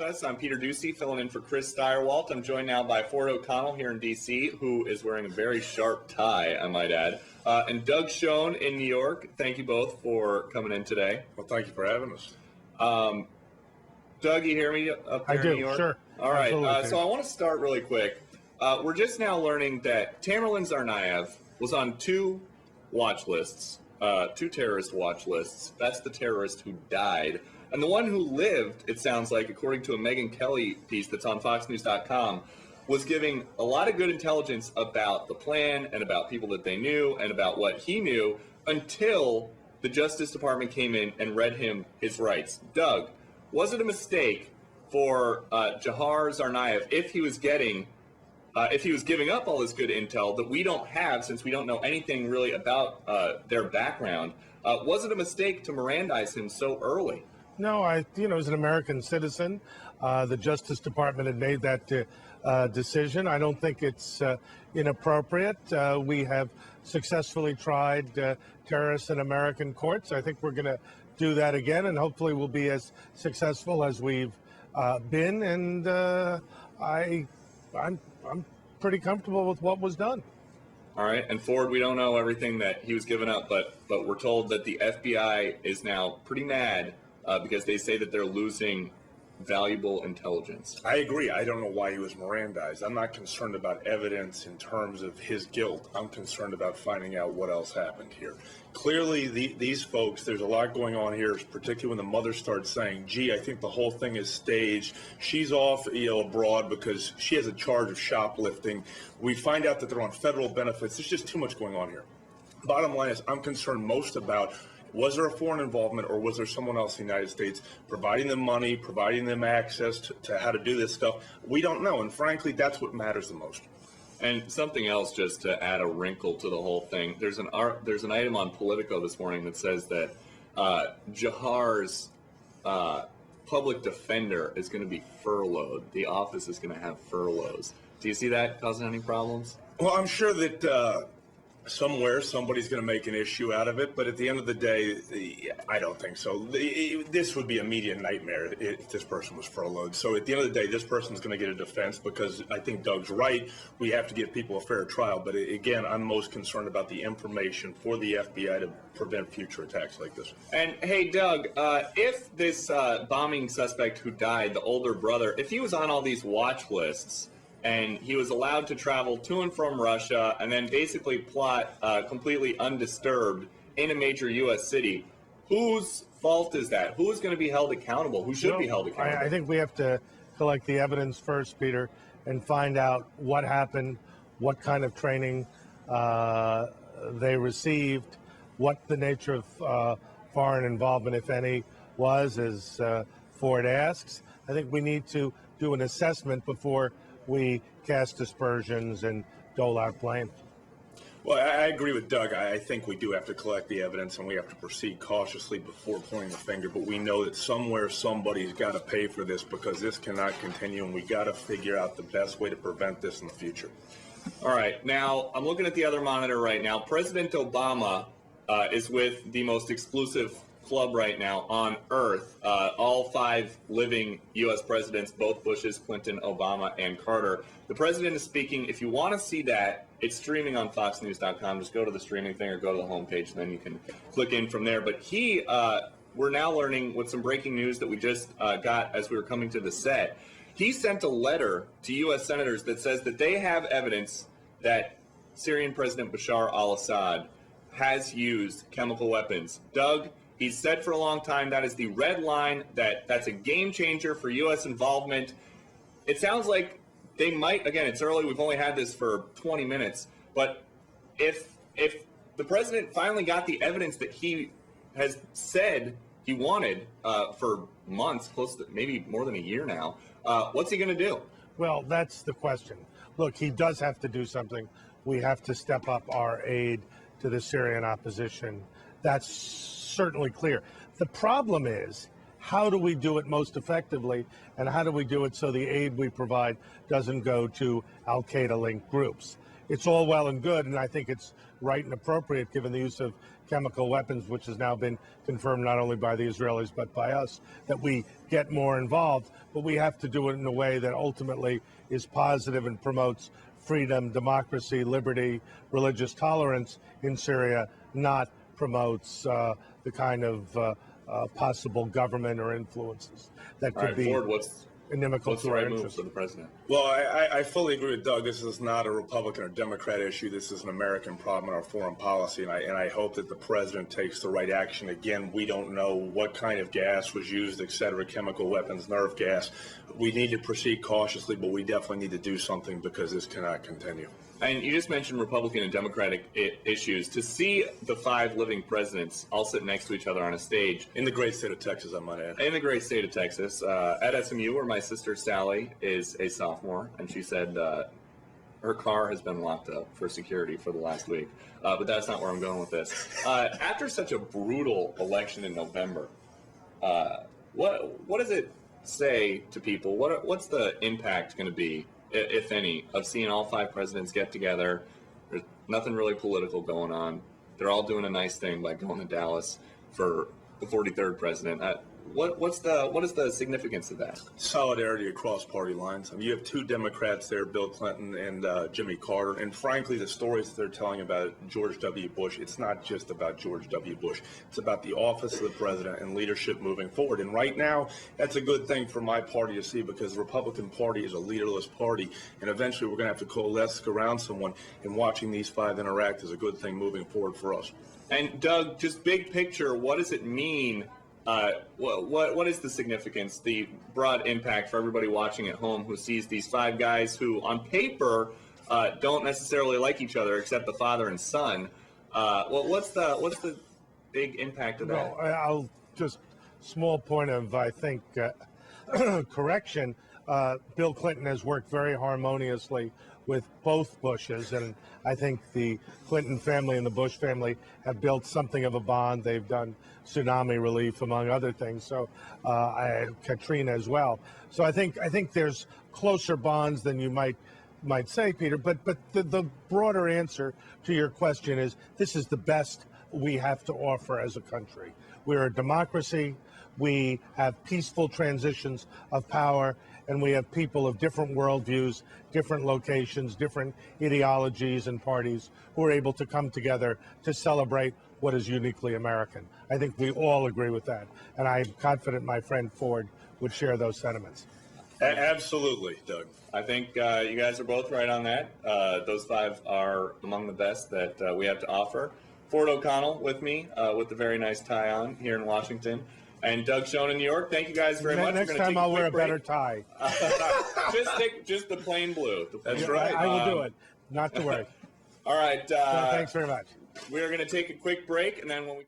us. I'm Peter Doocy, filling in for Chris Stirewalt. I'm joined now by Ford O'Connell here in D.C., who is wearing a very sharp tie, I might add, and Doug Schoen in New York. Thank you both for coming in today. Well, thank you for having us. Doug, you hear me up there in New York? Sure. All right, so I want to start really quick. We're just now learning that Tamerlan Tsarnaev was on two watch lists, two terrorist watch lists. That's the terrorist who died. And the one who lived, it sounds like, according to a Megyn Kelly piece that's on foxnews.com, was giving a lot of good intelligence about the plan and about people that they knew and about what he knew until the Justice Department came in and read him his rights. Doug, was it a mistake for Dzhokhar Tsarnaev if he was giving up all this good intel that we don't have, since we don't know anything really about their background? Was it a mistake to mirandize him so early? No, as an American citizen, the Justice Department had made that decision. I don't think it's inappropriate. We have successfully tried terrorists in American courts. I think we're going to do that again, and hopefully we'll be as successful as we've been. And I'm pretty comfortable with what was done. All right, and Ford, we don't know everything that he was giving up, but we're told that the FBI is now pretty mad because they say that they're losing valuable intelligence. I agree. I don't know why he was mirandized. I'm not concerned about evidence in terms of his guilt. I'm concerned about finding out what else happened here. Clearly, these folks, there's a lot going on here, particularly when the mother starts saying, gee, I think the whole thing is staged. She's off abroad because she has a charge of shoplifting. We find out that they're on federal benefits. There's just too much going on here. Bottom line is, I'm concerned most about, was there a foreign involvement, or was there someone else in the United States providing them money, providing them access to how to do this stuff? We don't know, and frankly, that's what matters the most. And something else, just to add a wrinkle to the whole thing, there's an item on Politico this morning that says that Dzhokhar's public defender is going to be furloughed. The office is going to have furloughs. Do you see that causing any problems? Well, I'm sure that somewhere somebody's going to make an issue out of it, but at the end of the day, I don't think so. This would be a media nightmare if this person was furloughed. So at the end of the day, this person's going to get a defense, because I think Doug's right. We have to give people a fair trial. But again, I'm most concerned about the information for the FBI to prevent future attacks like this. And hey, Doug, if this bombing suspect who died, the older brother, if he was on all these watch lists, and he was allowed to travel to and from Russia and then basically plot completely undisturbed in a major U.S. city, whose fault is that? Who is going to be held accountable? Who should be held accountable? I think we have to collect the evidence first, Peter, and find out what happened, what kind of training they received, what the nature of foreign involvement, if any, was, as Ford asks. I think we need to do an assessment before we cast aspersions and dole out blame. Well, I agree with Doug. I think we do have to collect the evidence, and we have to proceed cautiously before pointing the finger. But we know that somewhere somebody's got to pay for this, because this cannot continue, and we got to figure out the best way to prevent this in the future. All right. Now, I'm looking at the other monitor right now. President Obama is with the most exclusive club right now on earth. All 5 living U.S. presidents, both Bushes, Clinton, Obama, and Carter. The president is speaking. If you want to see that, it's streaming on foxnews.com. Just go to the streaming thing or go to the homepage, and then you can click in from there. But we're now learning with some breaking news that we just got as we were coming to the set. He sent a letter to U.S. senators that says that they have evidence that Syrian President Bashar al-Assad has used chemical weapons. Doug, he's said for a long time that is the red line, that's a game changer for U.S. involvement. It sounds like they might, again, it's early, we've only had this for 20 minutes, but if the president finally got the evidence that he has said he wanted for months, close to maybe more than a year now, what's he going to do? Well, that's the question. Look, he does have to do something. We have to step up our aid to the Syrian opposition. That's certainly clear. The problem is, how do we do it most effectively, and how do we do it so the aid we provide doesn't go to al-Qaeda-linked groups? it's all well and good, and I think it's right and appropriate given the use of chemical weapons, which has now been confirmed not only by the Israelis but by us, that we get more involved. But we have to do it in a way that ultimately is positive and promotes freedom, democracy, liberty, religious tolerance in Syria, not promotes the kind of possible government or influences that could be Ford, inimical what's to the our right move interests. for the president? Well, I fully agree with Doug. This is not a Republican or Democrat issue. This is an American problem in our foreign policy, and I hope that the president takes the right action. Again, we don't know what kind of gas was used, et cetera, chemical weapons, nerve gas. We need to proceed cautiously, but we definitely need to do something because this cannot continue. And you just mentioned Republican and Democratic issues. To see the 5 living presidents all sit next to each other on a stage In the great state of Texas, I might add. in the great state of Texas, at SMU, where my sister Sally is a sophomore, and she said her car has been locked up for security for the last week. But that's not where I'm going with this. After such a brutal election in November, what does it say to people? What's the impact going to be, if any, of seeing all 5 presidents get together? There's nothing really political going on. They're all doing a nice thing by going to Dallas for the 43rd president. What is the significance of that? Solidarity across party lines. I mean, you have 2 Democrats there, Bill Clinton and Jimmy Carter. And frankly, the stories that they're telling about George W. Bush, it's not just about George W. Bush. It's about the office of the president and leadership moving forward. And right now, that's a good thing for my party to see, because the Republican Party is a leaderless party. And eventually, we're going to have to coalesce around someone. And watching these 5 interact is a good thing moving forward for us. And Doug, just big picture, what does it mean? What is the significance, the broad impact for everybody watching at home who sees these 5 guys who, on paper, don't necessarily like each other except the father and son? What's the big impact of that? Well, I'll just small point of, I think, correction. Bill Clinton has worked very harmoniously with both Bushes, and I think the Clinton family and the Bush family have built something of a bond. They've done tsunami relief, among other things. So Katrina as well. So I think there's closer bonds than you might say, Peter. But the broader answer to your question is this is the best we have to offer as a country. We're a democracy. We have peaceful transitions of power, and we have people of different worldviews, different locations, different ideologies and parties who are able to come together to celebrate what is uniquely American. I think we all agree with that, and I'm confident my friend Ford would share those sentiments. Absolutely, Doug. I think you guys are both right on that. Those 5 are among the best that we have to offer. Ford O'Connell with me, with the very nice tie on here in Washington. And Doug Schoen in New York. Thank you guys very much. Next time I'll wear a better tie. just the plain blue. That's right. I will do it. Not to worry. All right. Thanks very much. We are going to take a quick break, and then when we